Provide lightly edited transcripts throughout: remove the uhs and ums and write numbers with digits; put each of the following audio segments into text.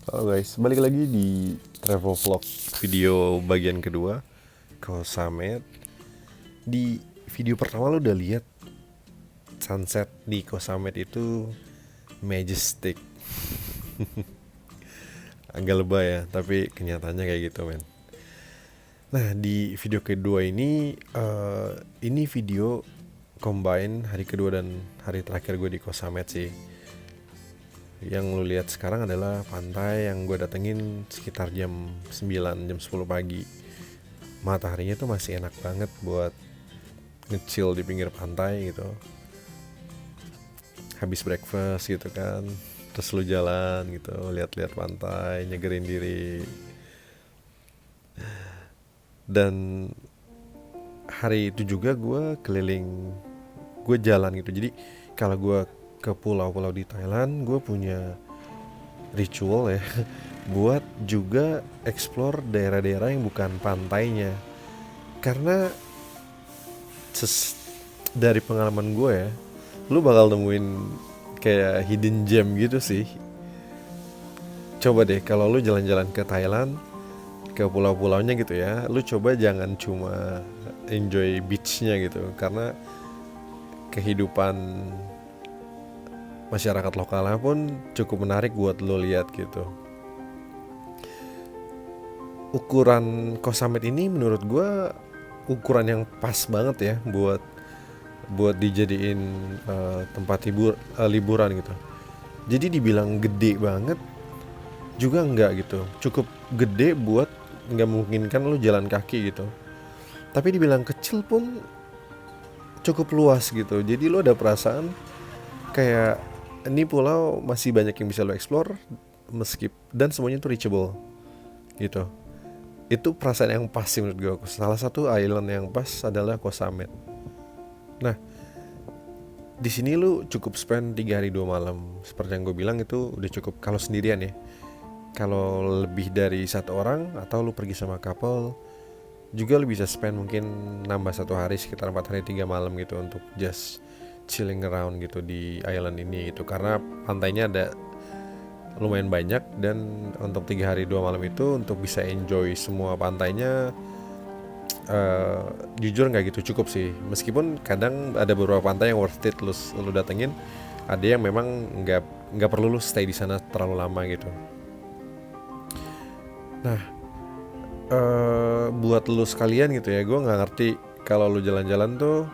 Halo guys, balik lagi di travel vlog video bagian kedua Koh Samet. Di video pertama lo udah lihat sunset di Koh Samet itu majestic. Agak lebay ya, tapi kenyataannya kayak gitu men. Nah di video kedua ini video combine hari kedua dan hari terakhir gue di Koh Samet sih. Yang lu lihat sekarang adalah pantai yang gue datengin sekitar jam 9, jam 10 pagi. Mataharinya tuh masih enak banget buat nge-chill di pinggir pantai gitu. Habis breakfast gitu kan, terus lu jalan gitu, lihat-lihat pantai, nyegerin diri. Dan hari itu juga gue keliling, gue jalan gitu. Jadi kalau gue ke pulau-pulau di Thailand, gue punya ritual ya buat juga explore daerah-daerah yang bukan pantainya. Karena dari pengalaman gue ya, lu bakal nemuin kayak hidden gem gitu sih. Coba deh kalau lu jalan-jalan ke Thailand, ke pulau-pulaunya gitu ya, lu coba jangan cuma enjoy beachnya gitu, karena kehidupan masyarakat lokalnya pun cukup menarik buat lo lihat gitu. Ukuran Koh Samet ini menurut gue ukuran yang pas banget ya buat dijadiin tempat liburan gitu. Jadi dibilang gede banget juga enggak gitu. Cukup gede buat nggak memungkinkan lo jalan kaki gitu. Tapi dibilang kecil pun cukup luas gitu. Jadi lo ada perasaan kayak ini pulau masih banyak yang bisa lo explore dan semuanya tuh reachable gitu. Itu perasaan yang pas sih menurut gue. Salah satu island yang pas adalah Koh Samet. Nah di sini lu cukup spend 3 hari 2 malam. Seperti yang gue bilang itu udah cukup kalau sendirian ya. Kalau lebih dari satu orang atau lu pergi sama couple juga lu bisa spend mungkin nambah 1 hari sekitar 4 hari 3 malam gitu untuk just chilling around gitu di island ini gitu. Karena pantainya ada lumayan banyak dan untuk 3 hari 2 malam itu untuk bisa enjoy semua pantainya jujur nggak gitu cukup sih. Meskipun kadang ada beberapa pantai yang worth it lu datengin, ada yang memang nggak perlu lu stay di sana terlalu lama gitu. Nah buat lu sekalian gitu ya, gue nggak ngerti kalau lu jalan-jalan tuh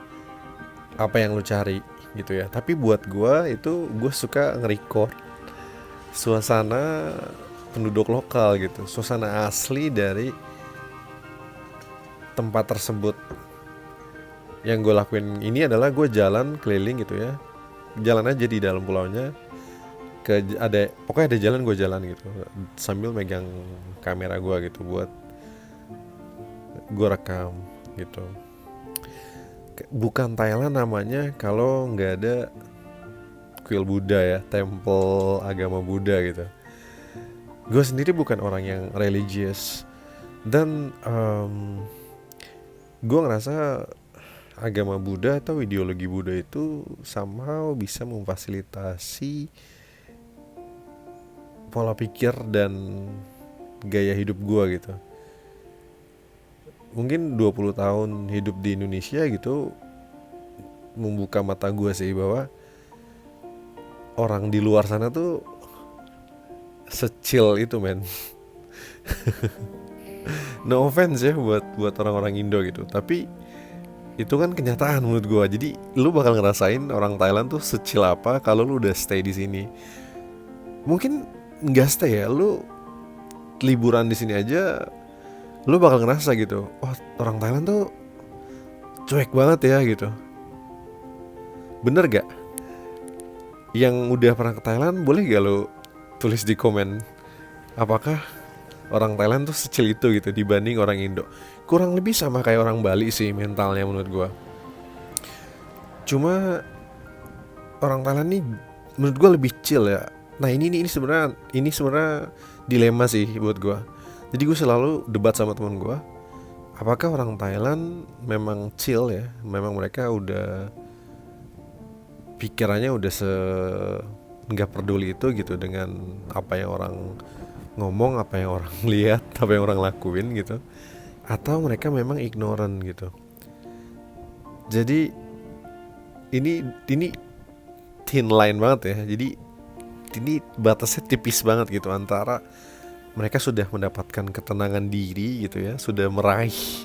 apa yang lu cari gitu ya. Tapi buat gue itu gue suka nge-record suasana penduduk lokal gitu, suasana asli dari tempat tersebut. Yang gue lakuin ini adalah gue jalan keliling gitu ya, jalan aja di dalam pulaunya, pokoknya ada jalan gue jalan gitu sambil megang kamera gue gitu buat gue rekam gitu. Bukan Thailand namanya kalau nggak ada kuil Buddha ya, tempel agama Buddha gitu. Gue sendiri bukan orang yang religius dan gue ngerasa agama Buddha atau ideologi Buddha itu somehow bisa memfasilitasi pola pikir dan gaya hidup gue gitu. Mungkin 20 tahun hidup di Indonesia gitu membuka mata gue sih bahwa orang di luar sana tuh secil itu men. No offense ya buat orang-orang Indo gitu, tapi itu kan kenyataan menurut gue. Jadi lu bakal ngerasain orang Thailand tuh secil apa kalau lu udah stay di sini. Mungkin nggak stay ya, lu liburan di sini aja lu bakal ngerasa gitu, oh orang Thailand tuh cuek banget ya gitu. Bener gak? Yang udah pernah ke Thailand boleh gak lu tulis di komen, apakah orang Thailand tuh secil itu gitu dibanding orang Indo? Kurang lebih sama kayak orang Bali sih mentalnya menurut gua. Cuma orang Thailand nih menurut gua lebih chill ya. Nah ini sebenarnya dilema sih buat gua. Jadi gue selalu debat sama teman gue, apakah orang Thailand memang chill ya, memang mereka udah pikirannya udah nggak peduli itu gitu dengan apa yang orang ngomong, apa yang orang lihat, apa yang orang lakuin gitu, atau mereka memang ignorant gitu. Jadi ini thin line banget ya. Jadi ini batasnya tipis banget gitu antara mereka sudah mendapatkan ketenangan diri gitu ya, sudah meraih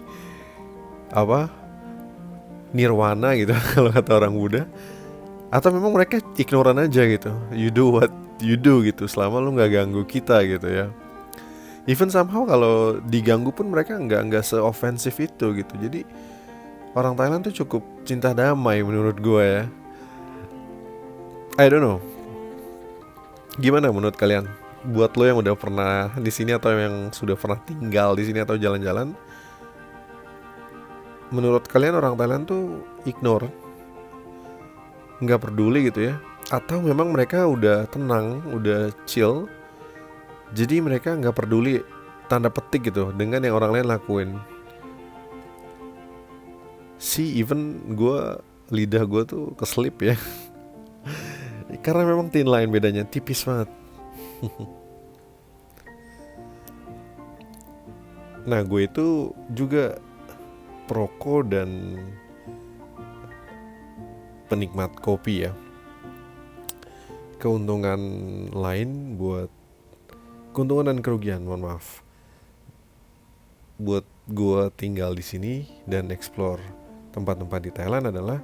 apa nirwana gitu kalau kata orang Buddha, atau memang mereka ignoran aja gitu. You do what you do gitu selama lu nggak ganggu kita gitu ya. Even somehow kalau diganggu pun mereka nggak se-offensive itu gitu. Jadi orang Thailand tuh cukup cinta damai menurut gue ya. I don't know. Gimana menurut kalian? Buat lo yang udah pernah di sini atau yang sudah pernah tinggal di sini atau jalan-jalan, menurut kalian orang Thailand tuh ignore, nggak peduli gitu ya? Atau memang mereka udah tenang, udah chill, jadi mereka nggak peduli tanda petik gitu dengan yang orang lain lakuin? Even lidah gue tuh keselip ya. Karena memang thin line bedanya, tipis banget. Nah, gue itu juga perokok dan penikmat kopi ya. Keuntungan dan kerugian, mohon maaf, buat gue tinggal di sini dan explore tempat-tempat di Thailand adalah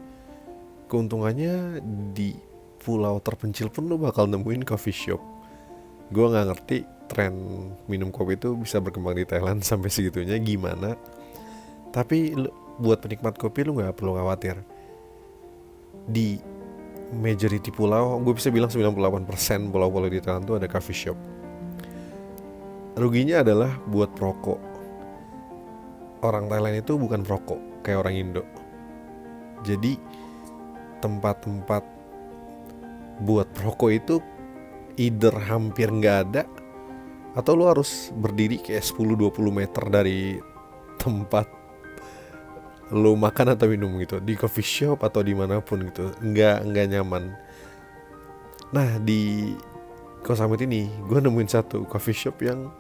keuntungannya di pulau terpencil pun lo bakal nemuin coffee shop. Gue nggak ngerti tren minum kopi itu bisa berkembang di Thailand sampai segitunya gimana. Tapi buat penikmat kopi lu nggak perlu khawatir. Di majority pulau, gue bisa bilang 98% pulau-pulau di Thailand tuh ada coffee shop. Ruginya adalah buat perokok. Orang Thailand itu bukan perokok kayak orang Indo. Jadi tempat-tempat buat perokok itu either hampir nggak ada, atau lo harus berdiri kayak 10-20 meter dari tempat lo makan atau minum gitu, di coffee shop atau dimanapun gitu, nggak nyaman. Nah, di Koh Samit ini gue nemuin satu coffee shop yang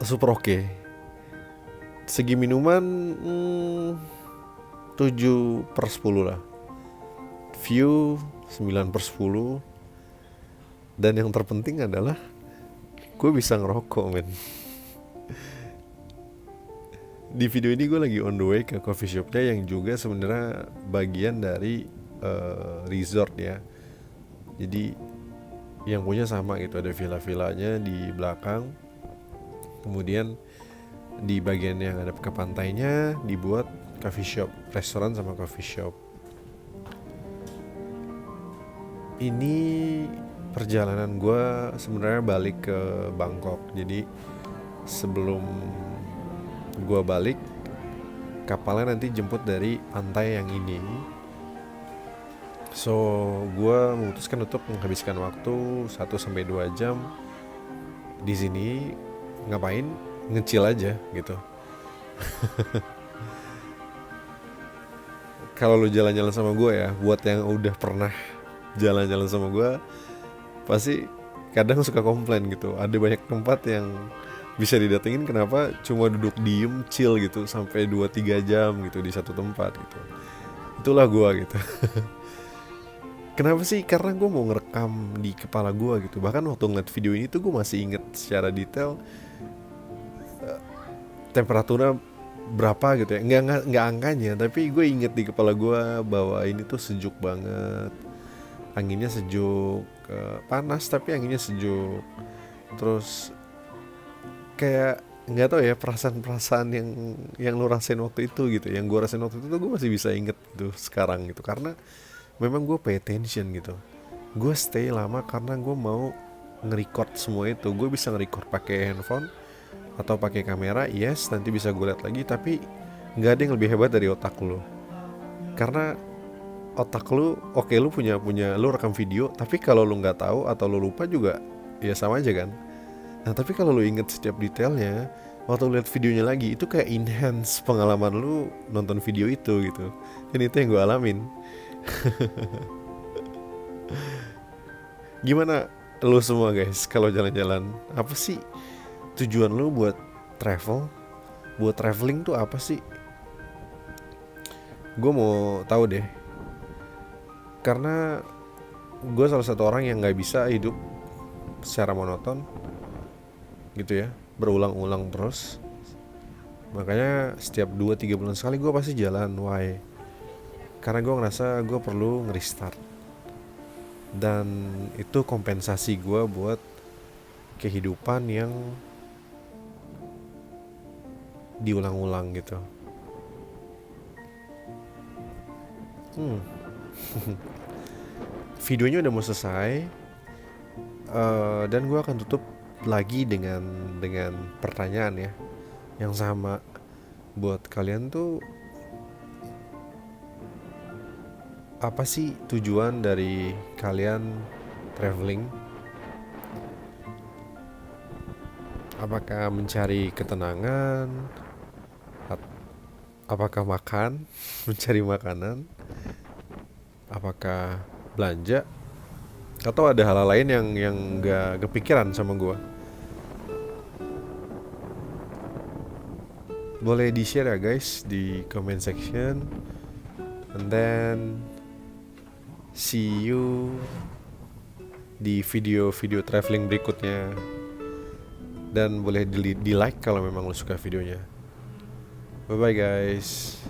super oke. Segi minuman 7/10 lah, view 9/10, dan yang terpenting adalah gue bisa ngerokok, men. Di video ini gue lagi on the way ke coffee shopnya yang juga sebenarnya bagian dari resort ya. Jadi yang punya sama gitu, ada villa-villanya di belakang. Kemudian di bagian yang ada ke pantainya dibuat coffee shop, restoran sama coffee shop. Ini perjalanan gue sebenarnya balik ke Bangkok. Jadi sebelum gue balik, kapalnya nanti jemput dari pantai yang ini. So gue memutuskan untuk menghabiskan waktu 1-2 jam di sini. Ngapain? Ngecil aja gitu. Kalau lu jalan-jalan sama gue ya, buat yang udah pernah jalan-jalan sama gue, pasti kadang suka komplain gitu. Ada banyak tempat yang bisa didatengin, kenapa cuma duduk diem chill gitu sampai 2-3 jam gitu di satu tempat gitu. Itulah gue gitu. Kenapa sih? Karena gue mau ngerekam di kepala gue gitu. Bahkan waktu ngeliat video ini tuh gue masih inget secara detail temperaturnya berapa gitu ya. Nggak angkanya, tapi gue inget di kepala gue bahwa ini tuh sejuk banget. Anginnya sejuk, panas tapi anginnya sejuk. Terus kayak nggak tahu ya, perasaan-perasaan yang lu rasain waktu itu gitu, yang gue rasain waktu itu tuh gue masih bisa inget gitu sekarang gitu. Karena memang gue pay attention gitu. Gue stay lama karena gue mau nge-record semua itu. Gue bisa nge-record pakai handphone atau pakai kamera, yes, nanti bisa gue lihat lagi. Tapi nggak ada yang lebih hebat dari otak lu. Karena otak lu, oke, lu punya lu rekam video, tapi kalau lu nggak tahu atau lu lupa juga ya sama aja kan. Nah, tapi kalau lu inget setiap detailnya, waktu lihat videonya lagi itu kayak enhance pengalaman lu nonton video itu gitu. Dan itu yang gue alamin. Gimana lu semua guys kalau jalan-jalan? Apa sih tujuan lu buat travel? Buat traveling tuh apa sih? Gue mau tahu deh. Karena gue salah satu orang yang nggak bisa hidup secara monoton gitu ya, berulang-ulang terus. Makanya setiap 2-3 bulan sekali gue pasti jalan. Why? Karena gue ngerasa gue perlu nge-restart. Dan itu kompensasi gue buat kehidupan yang diulang-ulang gitu. Videonya udah mau selesai, dan gue akan tutup lagi dengan pertanyaan ya, yang sama buat kalian tuh. Apa sih tujuan dari kalian traveling? Apakah mencari ketenangan? Apakah makan? Mencari makanan? Apakah belanja? Atau ada hal lain yang gak kepikiran sama gue? Boleh di-share ya guys di comment section. And then see you di video-video traveling berikutnya. Dan boleh di like kalau memang lo suka videonya. Bye bye guys.